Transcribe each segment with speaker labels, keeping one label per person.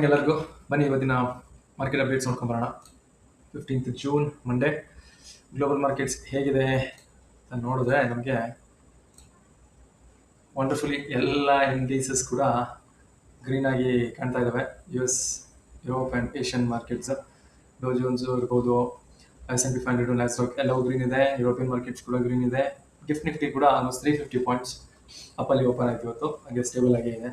Speaker 1: ಎಲ್ಲರಿಗೂ ಬನ್ನಿ ಇವತ್ತಿನ ಮಾರ್ಕೆಟ್ ಅಪ್ಡೇಟ್ಸ್ ನೋಡ್ಕೊಂಬರೋಣ. 15th June Monday global markets ಹೇಗಿದೆ ಅಂತ ನೋಡಿದ್ರೆ ನಮಗೆ ವಂಡರ್ಫುಲಿ ಎಲ್ಲ ಇಂಡೀಸಸ್ ಕೂಡ ಗ್ರೀನ್ ಆಗಿ ಕಾಣ್ತಾ ಇದ್ದಾವೆ. US, Europe and Asian markets, Dow Jones ಇರ್ಬೋದು, S&P 500, ನ್ಯಾಸ್ಡಾಕ್ ಎಲ್ಲವೂ ಗ್ರೀನ್ ಇದೆ. ಯುರೋಪಿಯನ್ ಮಾರ್ಕೆಟ್ಸ್ ಕೂಡ ಗ್ರೀನ್ ಇದೆ. ಗಿಫ್ಟ್ ನಿಫ್ಟಿ ಕೂಡ ಆಲ್ಮೋಸ್ಟ್ 350 ಪಾಯಿಂಟ್ಸ್ ಅಪ್ಪಲ್ಲಿ ಓಪನ್ ಆಯ್ತು ಇವತ್ತು, ಹಾಗೆ ಸ್ಟೇಬಲ್ ಆಗಿ ಇದೆ.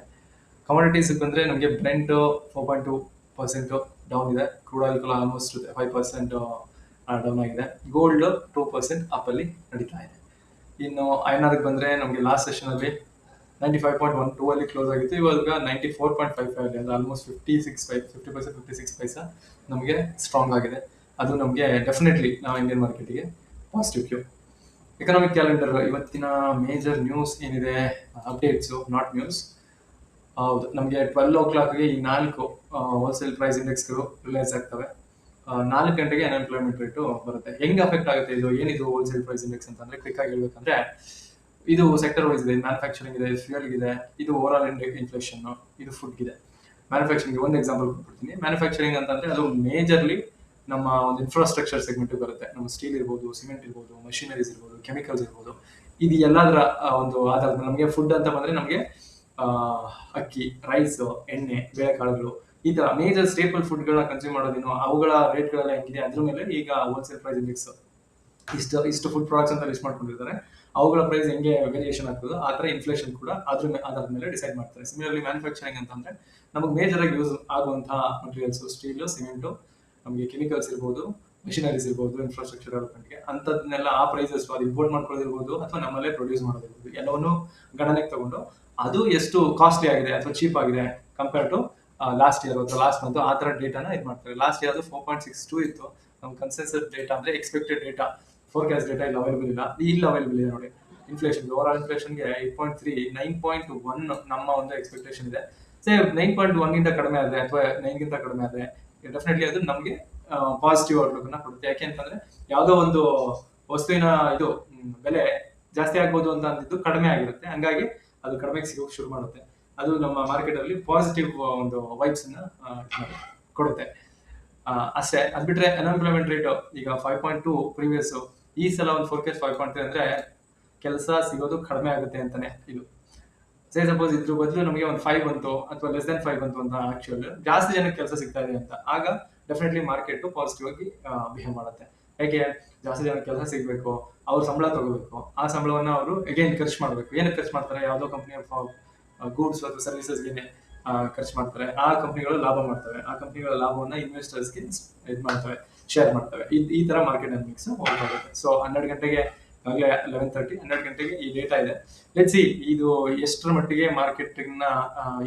Speaker 1: ಕಮಾಡಿಟೀಸ್ ಬಂದರೆ ನಮಗೆ ಬ್ರೆಂಟ್ 4.2% ಡೌನ್ ಇದೆ. ಕ್ರೂಡ್ ಆಯಿಲ್ ಕೂಡ ಆಲ್ಮೋಸ್ಟ್ 5% ಡೌನ್ ಆಗಿದೆ. ಗೋಲ್ಡ್ 2% ಅಪ್ಪಲ್ಲಿ ನಡೀತಾ ಇದೆ. ಇನ್ನು INR ಬಂದರೆ ನಮಗೆ ಲಾಸ್ಟ್ ಸೆಷನಲ್ಲಿ 95.12 ಅಲ್ಲಿ ಕ್ಲೋಸ್ ಆಗಿತ್ತು. ಇವಾಗ 94.55 ಅಲ್ಲಿ, ಅಂದರೆ ಆಲ್ಮೋಸ್ಟ್ 56 ಪೈಸಾ ನಮಗೆ ಸ್ಟ್ರಾಂಗ್ ಆಗಿದೆ. ಅದು ನಮಗೆ ಡೆಫಿನೆಟ್ಲಿ ನಾವು ಇಂಡಿಯನ್ ಮಾರ್ಕೆಟಿಗೆ ಪಾಸಿಟಿವ್ ಕ್ಯೂ. ಎಕನಾಮಿಕ್ ಕ್ಯಾಲೆಂಡರ್ ಇವತ್ತಿನ ಮೇಜರ್ ನ್ಯೂಸ್ ಏನಿದೆ, ಅಪ್ಡೇಟ್ಸು ನಾಟ್ ನ್ಯೂಸ್. ಹೌದು, ನಮಗೆ 12 o'clockಗೆ ಈ 4 ಹೋಲ್ಸೇಲ್ ಪ್ರೈಸ್ ಇಂಡೆಕ್ಸ್ಗಳು ರಿಲೈಸ್ ಆಗ್ತವೆ. 4 ಗಂಟೆಗೆ ಅನ್ಎಂಪ್ಲಾಯ್ಮೆಂಟ್ ರೇಟು ಬರುತ್ತೆ. ಹೆಂಗೆ ಅಫೆಕ್ಟ್ ಆಗುತ್ತೆ ಇದು, ಏನಿದು ಹೋಲ್ಸೇಲ್ ಪ್ರೈಸ್ ಇಂಡೆಕ್ಸ್ ಅಂತಂದ್ರೆ ಕ್ವಿಕ್ ಆಗಿ ಹೇಳ್ಬೇಕಂದ್ರೆ, ಇದು ಸೆಕ್ಟರ್ ವೈಸ್ ಇದೆ. ಮ್ಯಾನುಫ್ಯಾಕ್ಚರಿಂಗ್ ಇದೆ, ಫ್ಯೂಯಲ್ ಇದೆ, ಇದು ಓವರ್ ಆಲ್ ಇನ್ಫ್ಲೇಷನ್, ಇದು ಫುಡ್ ಇದೆ. ಮ್ಯಾನುಫ್ಯಾಕ್ಚರಿಂಗ್ ಒಂದು ಎಕ್ಸಾಂಪಲ್ ಕೊಡ್ತೀನಿ. ಮ್ಯಾನುಫ್ಯಾಕ್ಚರಿಂಗ್ ಅಂತಂದ್ರೆ ಅದು ಮೇಜರ್ಲಿ ನಮ್ಮ ಒಂದು ಇನ್ಫ್ರಾಸ್ಟ್ರಕ್ಚರ್ ಸೆಗ್ಮೆಂಟ್ ಬರುತ್ತೆ. ನಮ್ಮ ಸ್ಟೀಲ್ ಇರ್ಬೋದು, ಸಿಮೆಂಟ್ ಇರ್ಬೋದು, ಮಷಿನರೀಸ್ ಇರ್ಬೋದು, ಕೆಮಿಕಲ್ಸ್ ಇರ್ಬೋದು. ಇದು ಎಲ್ಲದರ ಒಂದು ಆಧಾರದ ನಮಗೆ ಫುಡ್ ಅಂತ ಬಂದ್ರೆ ನಮಗೆ ಅಕ್ಕಿ, ರೈಸ್, ಎಣ್ಣೆ, ಬೇಳೆಕಾಳುಗಳು, ಈ ತರ ಮೇಜರ್ ಸ್ಟೇಪಲ್ ಫುಡ್ಗಳನ್ನ ಕನ್ಸ್ಯೂಮ್ ಮಾಡೋದೇನು, ಅವುಗಳ ರೇಟ್ಗಳೆಲ್ಲ ಹೆಂಗಿದೆ ಅದ್ರ ಮೇಲೆ ಈಗ ಹೋಲ್ಸೇಲ್ ಪ್ರೈಸ್ ಇಂಡೆಕ್ಸ್ ಇಷ್ಟು ಫುಡ್ ಪ್ರಾಡಕ್ಟ್ಸ್ ಅಂತ ಲಿಸ್ಟ್ ಮಾಡ್ಕೊಂಡಿರ್ತಾರೆ. ಅವುಗಳ ಪ್ರೈಸ್ ಹೆಂಗೆ ವೇರಿಯೇಷನ್ ಆಗ್ತದೋ ಆ ಥರ ಇನ್ಫ್ಲೇಷನ್ ಕೂಡ ಆಧಾರದ ಮೇಲೆ ಡಿಸೈಡ್ ಮಾಡ್ತಾರೆ. ಸಿಮಿಲರ್ಲಿ ಮ್ಯಾನುಫ್ಯಾಕ್ಚರಿಂಗ್ ಅಂತಂದ್ರೆ ನಮಗೆ ಮೇಜರ್ ಆಗಿ ಯೂಸ್ ಆಗುವಂತಹ ಮಟೀರಿಯಲ್ಸ್ ಸ್ಟೀಲು, ಸಿಮೆಂಟು, ನಮಗೆ ಕೆಮಿಕಲ್ಸ್ ಇರ್ಬೋದು, ಮಿಷನರೀಸ್ ಇರ್ಬೋದು, ಇನ್ಫ್ರಾಸ್ಟ್ರಕ್ಚರ್ ಡೆವಲಪ್ಮೆಂಟ್ಗೆ ಅಂಥದ್ದನ್ನೆಲ್ಲ ಆ ಪ್ರೈಸಸ್ ಅದು ಇಂಪೋರ್ಟ್ ಮಾಡ್ಕೊಳ್ಳೋದಿರ್ಬೋದು ಅಥವಾ ನಮ್ಮಲ್ಲೇ ಪ್ರೊಡ್ಯೂಸ್ ಮಾಡೋದಿರ್ಬೋದು, ಎಲ್ಲವನ್ನು ಗಣನೆಗೆ ತಗೊಂಡು ಅದು ಎಷ್ಟು ಕಾಸ್ಟ್ಲಿ ಆಗಿದೆ ಅಥವಾ ಚೀಪ್ ಆಗಿದೆ ಕಂಪೇರ್ ಟು ಲಾಸ್ಟ್ ಇಯರ್ ಅಥವಾ ಲಾಸ್ಟ್ ಮಂತ್, ಆ ಥರ ಡೇಟಾನ ಇದು ಮಾಡ್ತಾರೆ. ಲಾಸ್ಟ್ ಇಯರ್ ಅದು 4.62 ಇತ್ತು. ನಮ್ಮ ಕನ್ಸೆನ್ಸಸ್ ಡೇಟಾ ಅಂದರೆ ಎಕ್ಸ್ಪೆಕ್ಟೆಡ್ ಡೇಟಾ, ಫೋರ್ಕಾಸ್ಟ್ ಡೇಟಾ ಇಲ್ಲಿ ಅವೈಲೇಬಲ್ ಇಲ್ಲ. ಇಲ್ಲಿ ಅವೈಲೇಬಲ್ ಇದೆ ನೋಡಿ. ಇನ್ಫ್ಲೇಷನ್ ಓವರ್ ಆಲ್ ಇನ್ಫ್ಲೇಷನ್ಗೆ 8.3, 9.1 ನಮ್ಮ ಒಂದು ಎಕ್ಸ್ಪೆಕ್ಟೇಷನ್ ಇದೆ. 9.1 ಗಿಂತ ಕಡಿಮೆ ಆದರೆ ಅಥವಾ 9ಗಿಂತ ಕಡಿಮೆ ಆದರೆ ಡೆಫಿನೆಟ್ಲಿ ಅದು ನಮಗೆ ಪಾಸಿಟಿವ್ ಔಟ್ಲುಕ್ ಅನ್ನ ಕೊಡುತ್ತೆ. ಯಾಕೆ ಅಂತಂದ್ರೆ ಯಾವುದೋ ಒಂದು ವಸ್ತುವಿನ ಇದು ಬೆಲೆ ಜಾಸ್ತಿ ಆಗ್ಬೋದು ಅಂತ ಅಂದಿದ್ದು ಕಡಿಮೆ ಆಗಿರುತ್ತೆ, ಹಂಗಾಗಿ ಅದು ಕಡಿಮೆಗೆ ಸಿಗೋಕೆ ಶುರು ಮಾಡುತ್ತೆ. ಅದು ನಮ್ಮ ಮಾರ್ಕೆಟ್ ಅಲ್ಲಿ ಪಾಸಿಟಿವ್ ಒಂದು ವೈಬ್ಸ್ ಅನ್ನ ಕೊಡುತ್ತೆ. ಅಷ್ಟೇ. ಅದ್ ಬಿಟ್ರೆ ಅನ್ಎಂಪ್ಲಾಯ್ಮೆಂಟ್ ರೇಟ್ ಈಗ 5.2 ಪ್ರೀವಿಯಸ್, ಈ ಸಲ ಒಂದು ಫೋರ್ಕಾಸ್ಟ್ 5.3 ಅಂದ್ರೆ ಕೆಲಸ ಸಿಗೋದು ಕಡಿಮೆ ಆಗುತ್ತೆ ಅಂತಾನೆ. ಇದು ಸಪೋಸ್ ಇದ್ರ ಬದಲು ನಮಗೆ ಒಂದು 5 ಬಂತು ಅಥವಾ ಲೆಸ್ ದೆನ್ 5 ಬಂತು ಅಂತ, ಆಕ್ಚುಲ್ ಜಾಸ್ತಿ ಜನಕ್ಕೆ ಕೆಲಸ ಸಿಗ್ತಾ ಇದೆ ಅಂತ, ಆಗ ಡೆಫಿನೆಟ್ಲಿ ಮಾರ್ಕೆಟ್ ಪಾಸಿಟಿವ್ ಆಗಿ ಬಿಹೇವ್ ಮಾಡುತ್ತೆ. ಯಾಕೆ, ಜಾಸ್ತಿ ಜನಕ್ಕೆ ಕೆಲಸ ಸಿಗ್ಬೇಕು, ಅವ್ರು ಸಂಬಳ ತಗೋಬೇಕು, ಆ ಸಂಬಳವನ್ನ ಅವರು ಅಗೇನ್ ಖರ್ಚು ಮಾಡಬೇಕು. ಏನಕ್ಕೆ ಖರ್ಚು ಮಾಡ್ತಾರೆ, ಯಾವುದೋ ಕಂಪ್ನಿಯ ಗೂಡ್ಸ್ ಅಥವಾ ಸರ್ವಿಸಸ್ಗೆ ಖರ್ಚು ಮಾಡ್ತಾರೆ. ಆ ಕಂಪ್ನಿಗಳು ಲಾಭ ಮಾಡ್ತವೆ, ಆ ಕಂಪ್ನಿಗಳ ಲಾಭವನ್ನ ಇನ್ವೆಸ್ಟರ್ಸ್ಗೆ ಇದು ಮಾಡ್ತವೆ, ಶೇರ್ ಮಾಡ್ತವೆ. ಈ ತರ ಮಾರ್ಕೆಟ್ ಡೈನಾಮಿಕ್ಸ್ ಹೋಗ್ಬರುತ್ತೆ. ಸೊ 12 ಗಂಟೆಗೆ ಆಗಲೇ 11:30, 12 ಗಂಟೆಗೆ ಈ ಡೇಟಾ ಇದೆ. ಲೆಟ್ಸ್ ಸಿ ಇದು ಎಷ್ಟರ ಮಟ್ಟಿಗೆ ಮಾರ್ಕೆಟ್ನ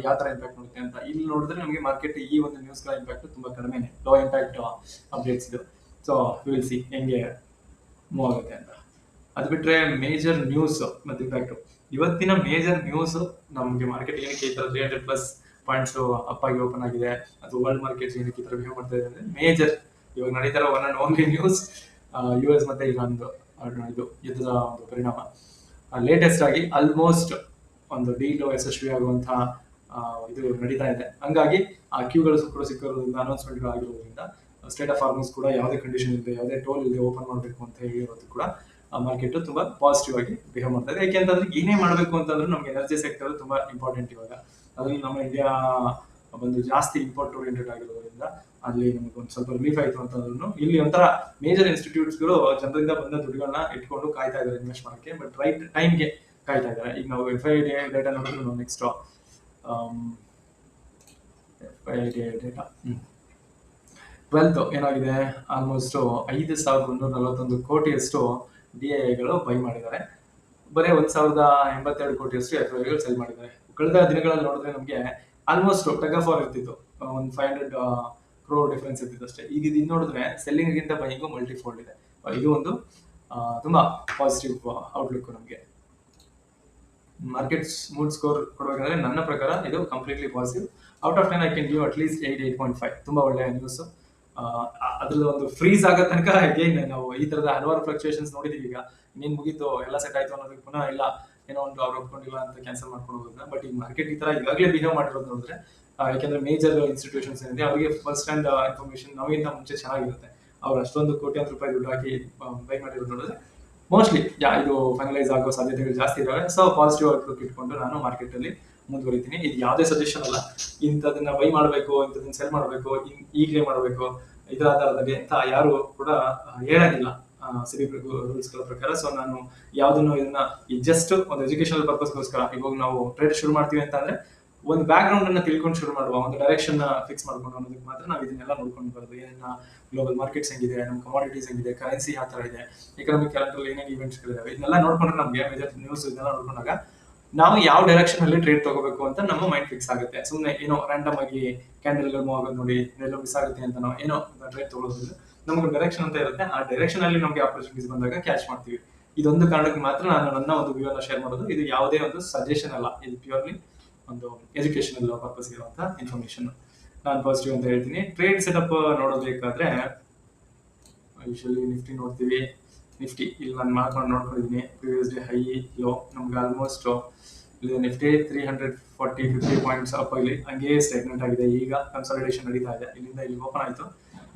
Speaker 1: ಯಾವ ತರ ಇಂಪ್ಯಾಕ್ಟ್ ಮಾಡುತ್ತೆ ಅಂತ. ಇಲ್ಲಿ ನೋಡಿದ್ರೆ ನಮಗೆ ಮಾರ್ಕೆಟ್ ಈ ಒಂದು ನ್ಯೂಸ್ಗಳ ಇಂಪ್ಯಾಕ್ಟ್ ತುಂಬಾ ಕಡಿಮೆನೆ, ಲೋ ಇಂಪ್ಯಾಕ್ಟ್ ಅಪ್ಡೇಟ್ಸ್ ಇದು. ಸೊ ವಿಲ್ ಸಿ ಹೆಂಗೆ ಮೂವ್ ಆಗುತ್ತೆ ಅಂತ. ಅದು ಬಿಟ್ರೆ ಮೇಜರ್ ನ್ಯೂಸ್ ಮತ್ತೆ ಇಂಪ್ಯಾಕ್ಟ್, ಇವತ್ತಿನ ಮೇಜರ್ ನ್ಯೂಸ್ ನಮಗೆ ಮಾರ್ಕೆಟ್ ಏನಕ್ಕೆ ಈ ತರ 300+ ಪಾಯಿಂಟ್ಸ್ ಅಪ್ ಆಗಿ ಓಪನ್ ಆಗಿದೆ, ಅದು ವರ್ಲ್ಡ್ ಮಾರ್ಕೆಟ್ಸ್ ಏನಕ್ಕೆ ಈ ತರ ಬಿಹೇವ್ ಮಾಡ್ತಾ ಇದೆ ಅಂದ್ರೆ, ಮೇಜರ್ ಇವಾಗ ನಡೀತಾರೋ one and only news US ಮತ್ತೆ ಇರಾನ್ ಇದು ಯುದ್ಧದ ಒಂದು ಪರಿಣಾಮ. ಲೇಟೆಸ್ಟ್ ಆಗಿ ಆಲ್ಮೋಸ್ಟ್ ಒಂದು ಡೀಲ್ ಯಶಸ್ವಿ ಆಗುವಂತಹ ಇದು ನಡೀತಾ ಇದೆ. ಹಂಗಾಗಿ ಆ ಕ್ಯೂಗಳು ಸಿಕ್ಕಿರೋದ್ರಿಂದ, ಅನೌನ್ಸ್ಮೆಂಟ್ಗಳು ಆಗಿರೋದ್ರಿಂದ, ಸ್ಟೇಟ್ ಆಫ್ ಫಾರ್ಮರ್ಸ್ ಕೂಡ ಯಾವುದೇ ಕಂಡೀಷನ್ ಇದೆ, ಯಾವುದೇ ಟೋಲ್ ಇದೆ ಓಪನ್ ಮಾಡಬೇಕು ಅಂತ ಹೇಳಿರೋದು ಕೂಡ ಮಾರ್ಕೆಟ್ ತುಂಬಾ ಪಾಸಿಟಿವ್ ಆಗಿ ಬಿಹೇವ್ ಮಾಡ್ತಾ ಇದೆ. ಯಾಕೆ ಅಂತಂದ್ರೆ ಏನೇ ಮಾಡಬೇಕು ಅಂತಂದ್ರೆ ನಮ್ಗೆ ಎನರ್ಜಿ ಸೆಕ್ಟರ್ ತುಂಬಾ ಇಂಪಾರ್ಟೆಂಟ್ ಇವಾಗ. ಅದ್ರಲ್ಲಿ ನಮ್ಮ ಇಂಡಿಯಾ ಒಂದು ಜಾಸ್ತಿ ಇಂಪೋರ್ಟ್ ಓರಿಯೆಂಟೆಡ್ ಆಗಿರೋದ್ರಿಂದ ಅಲ್ಲಿ ನಮಗೆ ಒಂದು ಸ್ವಲ್ಪ ರಿಲೀಫ್ ಆಯ್ತು ಅಂತಂದ್ರೂ, ಇಲ್ಲಿ ಒಂಥರ ಮೇಜರ್ ಇನ್ಸ್ಟಿಟ್ಯೂಟ್ಸ್ಗಳು ಜನರಿಂದ ಬಂದ ದುಡ್ಡುಗಳನ್ನ ಇಟ್ಕೊಂಡು ಕಾಯ್ತಾ ಇದ್ದಾರೆ ಇನ್ವೆಸ್ಟ್ ಮಾಡೋಕ್ಕೆ. ಬಟ್ ರೈಟ್ ಟೈಮ್ಗೆ ಕಾಯ್ತಾ ಇದ್ದಾರೆ. ಈಗ ನಾವು FID ಡೇಟಾ ನೋಡಿದ್ರು ನೆಕ್ಸ್ಟ್ FID ಡೇಟಾ 12th ಏನಾಗಿದೆ, ಆಲ್ಮೋಸ್ಟ್ 5,141 ಕೋಟಿಯಷ್ಟು DIIಗಳು ಬೈ ಮಾಡಿದ್ದಾರೆ. ಬರೀ 1,082 ಕೋಟಿಯಷ್ಟು FIIಗಳು ಸೆಲ್ ಮಾಡಿದ್ದಾರೆ. ಕಳೆದ ದಿನಗಳಲ್ಲಿ ನೋಡಿದ್ರೆ ನಮಗೆ ಆಲ್ಮೋಸ್ಟ್ ಟಗ್ ಆಫ್ ವಾರ್ ಇರ್ತಿತ್ತು, ಒಂದು 500 crore ಡಿಫರೆನ್ಸ್ ಇರ್ತಿತ್ತು ಅಷ್ಟೇ. ಈಗ ಇದು ನೋಡಿದ್ರೆ ಸೆಲ್ಲಿಂಗ್ ಗಿಂತ ಬೈಯಿಂಗು ಮಲ್ಟಿಫೋಲ್ಡ್ ಇದೆ. ಇದು ಒಂದು ತುಂಬಾ ಪಾಸಿಟಿವ್ ಔಟ್ಲುಕ್ ನಮಗೆ. ಮಾರ್ಕೆಟ್ಸ್ ಮೂಡ್ ಸ್ಕೋರ್ ಕೊಡಬೇಕಂದ್ರೆ ನನ್ನ ಪ್ರಕಾರ ಇದು completely positive. Out of 10 I can give at least 8, 8.5. ತುಂಬಾ ಒಳ್ಳೆಯ ನ್ಯೂಸ್. ಅದ್ರದ್ದು ಒಂದು ಫ್ರೀಸ್ ಆಗೋ ತನಕ ಅಗೇನ್ ನಾವು ಈ ತರದ ಹಲವಾರು ಫ್ಲಕ್ಚುಯೇಷನ್ಸ್ ನೋಡಿದೀವಿ. ಈಗ ಇನ್ನೇನು ಮುಗೀತು, ಎಲ್ಲ ಸೆಟ್ ಆಯ್ತು ಅನ್ನೋದಕ್ಕೆ ಪುನಃ ಇಲ್ಲ, ಏನೋ ಒಂದು ಅವ್ರು ಒಪ್ಕೊಂಡಿಲ್ಲ ಅಂತ ಕ್ಯಾನ್ಸಲ್ ಮಾಡ್ಕೊಂಡು ಹೋಗೋದನ್ನ. ಬಟ್ ಈ ಮಾರ್ಕೆಟ್ ಈ ತರ ಈಗಾಗಲೇ ಬಿಹೇವ್ ಮಾಡಿರೋದು ನೋಡಿದ್ರೆ ಯಾಕೆಂದ್ರೆ ಮೇಜರ್ ಇನ್ಸ್ಟಿಟ್ಯೂಷನ್ಸ್ ಏನಿದೆ ಅವರಿಗೆ ಫಸ್ಟ್ ಹ್ಯಾಂಡ್ ಇನ್ಫಾರ್ಮೇಶನ್ ನಮಗಿಂತ ಮುಂಚೆ ಚೆನ್ನಾಗಿರುತ್ತೆ. ಅವ್ರು ಅಷ್ಟೊಂದು ಕೋಟ್ಯಾಂತರ ರೂಪಾಯಿ ದುಡ್ಡು ಹಾಕಿ ಬೈ ಮಾಡಿರೋದು ನೋಡಿದ್ರೆ ಮೋಸ್ಟ್ಲಿ ಇದು ಫೈನಲೈಸ್ ಆಗೋ ಸಾಧ್ಯತೆಗಳು ಜಾಸ್ತಿ ಇದಾವೆ. ಸೊ ಪಾಸಿಟಿವ್ ಔಟ್ಲುಕ್ ಇಟ್ಕೊಂಡು ನಾನು ಮಾರ್ಕೆಟ್ ಅಲ್ಲಿ ಮುಂದುವರಿತೀನಿ. ಇದು ಯಾವುದೇ ಸಜೆಷನ್ ಅಲ್ಲ, ಇಂಥದನ್ನ ಬೈ ಮಾಡಬೇಕು, ಇಂಥದನ್ನ ಸೆಲ್ ಮಾಡಬೇಕು, ಈಗಲೇ ಮಾಡಬೇಕು, ಇದರ ಆಧಾರದಲ್ಲಿ ಅಂತ ಯಾರು ಕೂಡ ಹೇಳಂಗಿಲ್ಲ ಸಿಬಿ ರೂಲ್ಸ್ ಗಳ ಪ್ರಕಾರ. ಸೊ ನಾನು ಯಾವ್ದನ್ನು ಇದನ್ನ ಜಸ್ಟ್ ಒಂದು ಎಜುಕೇಶನಲ್ ಪರ್ಪಸ್ಗೋಸ್ಕರ ಇವಾಗ ನಾವು ಟ್ರೇಡ್ ಶುರು ಮಾಡ್ತೀವಿ ಅಂತ ಅಂದ್ರೆ ಒಂದು ಬ್ಯಾಕ್ ಗ್ರೌಂಡ್ ಅನ್ನ ತಿಳ್ಕೊಂಡು ಶುರು ಮಾಡುವ, ಒಂದು ಡೈರೆಕ್ಷನ್ ಫಿಕ್ಸ್ ಮಾಡ್ಕೊಂಡು ಅನ್ನೋದಕ್ಕೆ ಮಾತ್ರ ನಾವು ಇದನ್ನೆಲ್ಲ ನೋಡ್ಕೊಂಡು ಬರೋದು. ಏನೇನ ಗ್ಲೋಬಲ್ ಮಾರ್ಕೆಟ್ಸ್ ಹೆಂಗಿದೆ, ನಮ್ಮ ಕಮಾಡಿಟೀಸ್ ಹೆಂಗಿದೆ, ಕರೆನ್ಸಿ ಯಾವ ತರ ಇದೆ, ಎಕನಾಮಿಕ್ ಕ್ಯಾಲೆಂಡರ್ ಏನೇನು ಇವೆಂಟ್ಸ್ ಗಳಿದಾವೆ, ಇದನ್ನೆಲ್ಲ ನೋಡ್ಕೊಂಡ್ರೆ ನಮಗೆ ಮೇಜರ್ ನ್ಯೂಸ್ ಇದನ್ನೆಲ್ಲ ನೋಡ್ಕೊಂಡಾಗ ನಾವು ಯಾವ ಡೈರೆಕ್ಷನ್ ಅಲ್ಲಿ ಟ್ರೇಡ್ ತಗೋಬೇಕು ಅಂತ ನಮ್ಮ ಮೈಂಡ್ ಫಿಕ್ಸ್ ಆಗುತ್ತೆ. ಸುಮ್ಮನೆ ಏನೋ ರ್ಯಾಂಡಮ್ ಆಗಿ ಕ್ಯಾಂಡಲ್ ಮೂವ್ ಆಗೋದು ನೋಡಿ ಎಲ್ಲೋ ಮಿಸ್ ಆಗುತ್ತೆ ಅಂತ ನಾವು ಏನೋ ಟ್ರೇಡ್ ತಗೊಳ್ಳೋದಿಲ್ಲ. ನಮ್ಗೆ ಡೈರೆಕ್ಷನ್ ಅಂತ ಇರುತ್ತೆ, ಆ ಡೈರೆಕ್ಷನ್ ಅಲ್ಲಿ ನಮಗೆ ಆಪರ್ಚುನಿಟೀಸ್ ಬಂದಾಗ ಕ್ಯಾಚ್ ಮಾಡ್ತೀವಿ. ಇದೊಂದು ಕಾರಣಕ್ಕೆ ಮಾತ್ರ ನಾನು ನನ್ನ ಒಂದು ವ್ಯೂ ಅನ್ನ ಶೇರ್ ಮಾಡೋದು. ಇದು ಯಾವುದೇ ಒಂದು ಸಜೆಷನ್ ಅಲ್ಲ, ಇದು ಪ್ಯೂರ್ಲಿ ಒಂದು ಎಜುಕೇಶನಲ್ ಪರ್ಪಸ್ ಇರುವಂತ ಇನ್ಫಾರ್ಮೇಶನ್. ನಾನು ಪಾಸಿಟಿವ್ ಅಂತ ಹೇಳ್ತೀನಿ. ಟ್ರೇಡ್ ಸೆಟಪ್ ನೋಡೋದಬೇಕಾದ್ರೆ ಯೂಶಲಿ ನಿಫ್ಟಿ ನೋಡ್ತೀವಿ. ನಿಫ್ಟಿ ಇಲ್ಲಿ ನಾನು ಮಾಡ್ಕೊಂಡು ನೋಡ್ಕೊಂಡಿದ್ದೀನಿ. ಪ್ರಿವಿಯಸ್ ಡೇ ಹೈ ಲೋ ನಮ್ಗೆ ಆಲ್ಮೋಸ್ಟ್ ಇಲ್ಲಿ ನಿಫ್ಟಿ 340-50 ಪಾಯಿಂಟ್ಸ್ ಅಪ್ ಆಗಲಿ ಹಂಗೆ ಸ್ಟೇಗ್ನೆಂಟ್ ಆಗಿದೆ. ಈಗ ಕನ್ಸಾಲಿಡೇಷನ್ ನಡೀತಾ ಇದೆ. ಇಲ್ಲಿಂದ ಇಲ್ಲಿ ಓಪನ್ ಆಯ್ತು.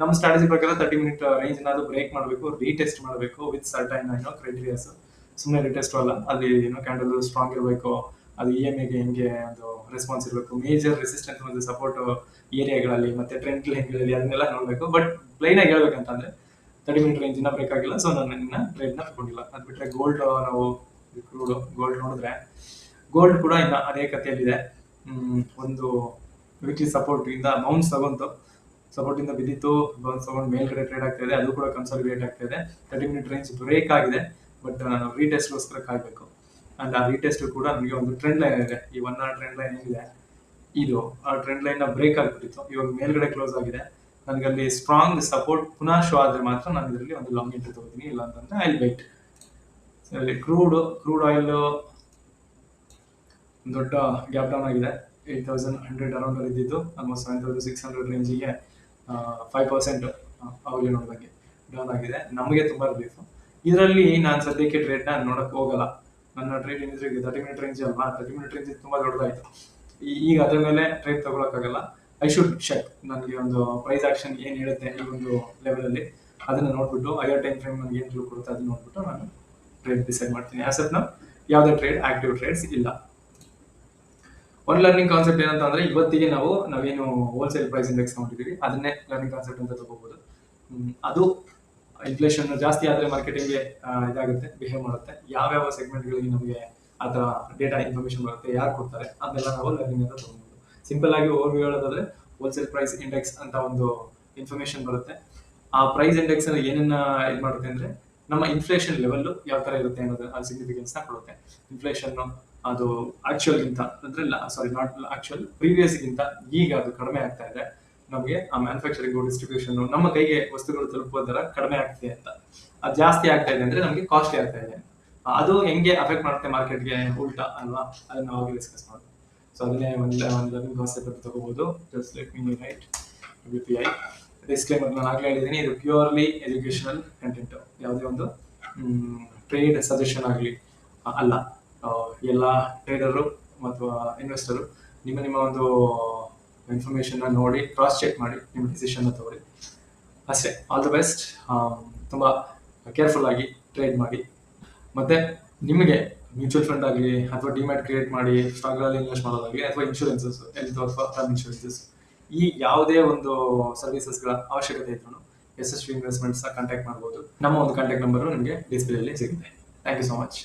Speaker 1: ನಮ್ಮ ಸ್ಟ್ರಾಟಜಿ ಪ್ರಕಾರ 30 ಮಿನಿಟ್ ರೇಂಜ್ ಏನಾದ್ರು ಬ್ರೇಕ್ ಮಾಡಬೇಕು, ರೀಟೆಸ್ಟ್ ಮಾಡಬೇಕು ವಿತ್ ಸರ್ಟೈನ್ ಕ್ರೈಟೀರಿಯಾಸ್. ಸುಮ್ಮನೆ ರೀಟೆಸ್ಟ್ ಅಲ್ಲ, ಅಲ್ಲಿ ಕ್ಯಾಂಡಲ್ ಸ್ಟ್ರಾಂಗ್ ಇರಬೇಕು, ಅದು EMA ಗೆ ಹೆಂಗೆ ಒಂದು ರೆಸ್ಪಾನ್ಸ್ ಇರಬೇಕು, ಮೇಜರ್ ರೆಸಿಸ್ಟೆನ್ಸ್ ಮತ್ತು ಸಪೋರ್ಟ್ ಏರಿಯಾಗಳಲ್ಲಿ ಮತ್ತೆ ಟ್ರೆಂಡ್ ಲೈನ್ಗಳಲ್ಲಿ ಅದನ್ನೆಲ್ಲ ನೋಡಬೇಕು. ಬಟ್ ಪ್ಲೈನ್ ಆಗಿ ಹೇಳ್ಬೇಕಂತಂದ್ರೆ 30 ಮಿನಿಟ್ ರೇಂಜ್ ಇನ್ನ ಬ್ರೇಕ್ ಆಗಿಲ್ಲ. ಸೊ ನಾನು ಇನ್ನ ಟ್ರೇಡ್ ನ ತಗೊಂಡಿಲ್ಲ. ಅದ್ ಬಿಟ್ರೆ ಗೋಲ್ಡ್ ನಾವು ಗೋಲ್ಡ್ ನೋಡಿದ್ರೆ ಗೋಲ್ಡ್ ಕೂಡ ಇನ್ನ ಅದೇ ಕಥೆಯಲ್ಲಿದೆ. ಒಂದು ವೀಕ್ಲಿ ಸಪೋರ್ಟ್ ಇಂದ ಬೌನ್ಸ್ ತಗೊಂತು, ಸಪೋರ್ಟ್ ಇಂದ ಬಿದ್ದಿತ್ತು, ಬೌನ್ಸ್ ತಗೊಂಡು ಮೇಲ್ಗಡೆ ಟ್ರೇಡ್ ಆಗ್ತಾ ಇದೆ. ಅದು ಕೂಡ ಕನ್ಸಾಲಿಡೇಟ್ ಆಗ್ತಾ ಇದೆ. 30 ಮಿನಿಟ್ ರೇಂಜ್ ಬ್ರೇಕ್ ಆಗಿದೆ. ಬಟ್ ನಾನು ರೀಟೆಸ್ಟ್ ಗೋಸ್ಕರ ಕಾಯ್ಬೇಕು. ಅಂಡ್ ಆ ರೀಟೆಸ್ಟ್ ಕೂಡ ನಮಗೆ ಒಂದು ಟ್ರೆಂಡ್ ಲೈನ್ ಇದೆ. ಈ 1 hour ಟ್ರೆಂಡ್ ಲೈನ್ ಏನಿದೆ ಇದು ಆ ಟ್ರೆಂಡ್ ಲೈನ್ ನ ಬ್ರೇಕ್ ಆಗ್ಬಿಟ್ಟಿತ್ತು. ಇವಾಗ ಮೇಲ್ಗಡೆ ಕ್ಲೋಸ್ ಆಗಿದೆ. ನನಗೆ ಅಲ್ಲಿ ಸ್ಟ್ರಾಂಗ್ ಸಪೋರ್ಟ್ ಪುನಃ ಶೋ ಆದ್ರೆ ಮಾತ್ರ ನಾನು ಇದರಲ್ಲಿ ಒಂದು ಲಾಂಗ್ ಎಂಟ್ರಿ ತಗೋತೀನಿ. ಇಲ್ಲ ಅಂತಂದ್ರೆ ಐ ವೇಟ್. ಕ್ರೂಡ್ ಆಯಿಲ್ ದೊಡ್ಡ ಗ್ಯಾಪ್ ಡೌನ್ ಆಗಿದೆ. 8,100 ಅರೌಂಡ್ ಅಲ್ಲಿ ಇದ್ದಿದ್ದು ಆಲ್ಮೋಸ್ಟ್ 7,600 ರೇಂಜಿಗೆ 5% ಅವಾಗಲೇ ನೋಡಿದಂಗೆ ಡೌನ್ ಆಗಿದೆ. ನಮಗೆ ತುಂಬಾ ರಿಲೀಫ್. ಇದರಲ್ಲಿ ನಾನು ಸದ್ಯಕ್ಕೆ ಟ್ರೇಡ್ ನ ನೋಡಕ್ ಹೋಗಲ್ಲ. ನನ್ನ ಟ್ರೇಡ್ ಏನಿದ್ರೆ 30 ಮಿನಿಟ್ ರೇಂಜ್ ಅಲ್ವಾ, 30 ಮಿನಿಟ್ ರೇಂಜ್ ತುಂಬಾ ದೊಡ್ಡದಾಯ್ತು. ಈಗ ಅದ್ರ ಮೇಲೆ ಟ್ರೇಡ್ ತಗೊಳಕ್ಕಾಗಲ್ಲ. ಐ ಶುಡ್ ಚೆಕ್ ನನಗೆ ಒಂದು ಪ್ರೈಸ್ ಆಕ್ಷನ್ ಏನ್ ಹೇಳುತ್ತೆ ಈ ಒಂದು ಲೆವೆಲ್ ಅಲ್ಲಿ, ಅದನ್ನ ನೋಡ್ಬಿಟ್ಟು ಹೈಯರ್ ಟೈಮ್ ಫ್ರೇಮ್ ನನಗೆ ಏನ್ ಕೊಡುತ್ತೆ ಅದನ್ನ ನೋಡ್ಬಿಟ್ಟು ನಾನು ಟ್ರೇಡ್ ಡಿಸೈಡ್ ಮಾಡ್ತೀನಿ. ಆಸೆಟ್ ನ ಯಾವುದೇ ಟ್ರೇಡ್ ಆಕ್ಟಿವ್ ಟ್ರೇಡ್ಸ್ ಇಲ್ಲ. ಒಂದು ಲರ್ನಿಂಗ್ ಕಾನ್ಸೆಪ್ಟ್ ಏನಂತ ಅಂದ್ರೆ ಇವತ್ತಿಗೆ ನಾವೇನು ಹೋಲ್ಸೇಲ್ ಪ್ರೈಸ್ ಇಂಡೆಕ್ಸ್ ತಗೊಂಡಿದ್ದೀವಿ ಅದನ್ನೇ ಲರ್ನಿಂಗ್ ಕಾನ್ಸೆಪ್ಟ್ ಅಂತ ತಗೋಬಹುದು. ಅದು ಇನ್ಫ್ಲೇಷನ್ ಜಾಸ್ತಿ ಆದ್ರೆ ಮಾರ್ಕೆಟಿಂಗ್ಗೆ ಇದಾಗುತ್ತೆ, ಬಿಹೇವ್ ಮಾಡುತ್ತೆ. ಯಾವ್ಯಾವ ಸೆಗ್ಮೆಂಟ್ಗಳಿಗೆ ನಮಗೆ ಆ ತರ ಡೇಟಾ ಇನ್ಫಾರ್ಮೇಶನ್ ಬರುತ್ತೆ, ಯಾರು ಕೊಡ್ತಾರೆ, ಅದನ್ನೆಲ್ಲ ನಾವು ಲರ್ನಿಂಗ್ ಅಂತ ತಗೋಬಹುದು. ಸಿಂಪಲ್ ಆಗಿ ಓವರ್ವ್ಯೂ ಹೇಳೋದಾದ್ರೆ ಹೋಲ್ಸೇಲ್ ಪ್ರೈಸ್ ಇಂಡೆಕ್ಸ್ ಅಂತ ಒಂದು ಇನ್ಫಾರ್ಮೇಶನ್ ಬರುತ್ತೆ. ಆ ಪ್ರೈಸ್ ಇಂಡೆಕ್ಸ್ ಅಲ್ಲಿ ಏನನ್ನ ಇದು ಮಾಡುತ್ತೆ ಅಂದ್ರೆ ನಮ್ಮ ಇನ್ಫ್ಲೇಷನ್ ಲೆವೆಲ್ ಯಾವ ತರ ಇರುತ್ತೆ ಅನ್ನೋದು ಸಿಗ್ನಿಫಿಕೆನ್ಸ್ ನ ಕೊಡುತ್ತೆ. ಇನ್ಫ್ಲೇಷನ್ ಅದು ಆಕ್ಚುಯಲ್ ಗಿಂತ ಅಂದ್ರೆ ನಾಟ್ ಆಕ್ಚುಯಲ್, ಪ್ರೀವಿಯಸ್ ಗಿಂತ ಈಗ ಅದು ಕಡಿಮೆ ಆಗ್ತಾ ಇದೆ. ನಮಗೆ ಆ ಮ್ಯಾನುಫ್ಯಾಕ್ಚರಿಂಗ್ ಡಿಸ್ಟ್ರಿಬ್ಯೂಷನ್ ನಮ್ಮ ಕೈಗೆ ವಸ್ತುಗಳು ತಲುಪುವ ದರ ಕಡಿಮೆ ಆಗ್ತಿದೆ ಅಂತ. ಅದು ಜಾಸ್ತಿ ಆಗ್ತಾ ಇದೆ ಅಂದ್ರೆ ನಮಗೆ ಕಾಸ್ಟ್ಲಿ ಆಗ್ತಾ ಇದೆ. ಅದು ಹೆಂಗೆ ಅಫೆಕ್ಟ್ ಮಾಡುತ್ತೆ ಮಾರ್ಕೆಟ್ಗೆ ಉಲ್ಟಾ ಅಲ್ವಾ, ಅದನ್ನ ನಾವು ಡಿಸ್ಕಸ್ ಮಾಡೋದು. ಸೊ ಅದನ್ನೇ ಒಂದು ಲರ್ನಿಂಗ್ ಕಾನ್ಸೆಪ್ಟ್ ಅಂತ ತಗೋಬಹುದು. Just let me right WPI. Disclaimer ನಾನು ಆಗ್ಲೇ ಹೇಳಿದ್ದೀನಿ, ಇದು ಪ್ಯೂರ್ಲಿ ಎಜುಕೇಶನಲ್ ಕಂಟೆಂಟ್, ಯಾವುದೇ ಒಂದು ಟ್ರೇಡ್ ಸಜೆಷನ್ ಆಗಲಿ ಅಲ್ಲ. ಎಲ್ಲ ಟ್ರೇಡರು ಮತ್ತು ಇನ್ವೆಸ್ಟರು ನಿಮ್ಮ ಒಂದು ಇನ್ಫಾರ್ಮೇಶನ್ ನೋಡಿ ಕ್ರಾಸ್ ಚೆಕ್ ಮಾಡಿ ನಿಮ್ಮ ಡಿಸಿಷನ್ ತಗೊಳ್ಳಿ ಅಷ್ಟೇ. All the best. ತುಂಬಾ ಕೇರ್ಫುಲ್ ಆಗಿ ಟ್ರೇಡ್ ಮಾಡಿ. ಮತ್ತೆ ನಿಮಗೆ ಮ್ಯೂಚುವಲ್ ಫಂಡ್ ಆಗಲಿ ಅಥವಾ ಡಿಮ್ಯಾಟ್ ಕ್ರಿಯೇಟ್ ಮಾಡಿ ಸ್ಟಾಕ್ಗಳಲ್ಲಿ ಇನ್ವೆಸ್ಟ್ ಮಾಡೋದಾಗಲಿ ಅಥವಾ ಇನ್ಶೂರೆನ್ಸಸ್, ಹೆಲ್ತ್ ಅಥವಾ ಟರ್ಮ್ ಇನ್ಶೂರೆನ್ಸಸ್, ಈ ಯಾವುದೇ ಒಂದು ಸರ್ವಿಸಸ್ಗಳ ಅವಶ್ಯಕತೆ ಇದ್ರು ಯಶಸ್ವಿ ಇನ್ವೆಸ್ಟ್ಮೆಂಟ್ಸ್ ಕಾಂಟ್ಯಾಕ್ಟ್ ಮಾಡಬಹುದು. ನಮ್ಮ ಒಂದು ಕಾಂಟ್ಯಾಕ್ಟ್ ನಂಬರ್ ನಿಮಗೆ ಡಿಸ್ಪ್ಲೇಯಲ್ಲಿ ಸಿಗುತ್ತೆ. Thank you so much.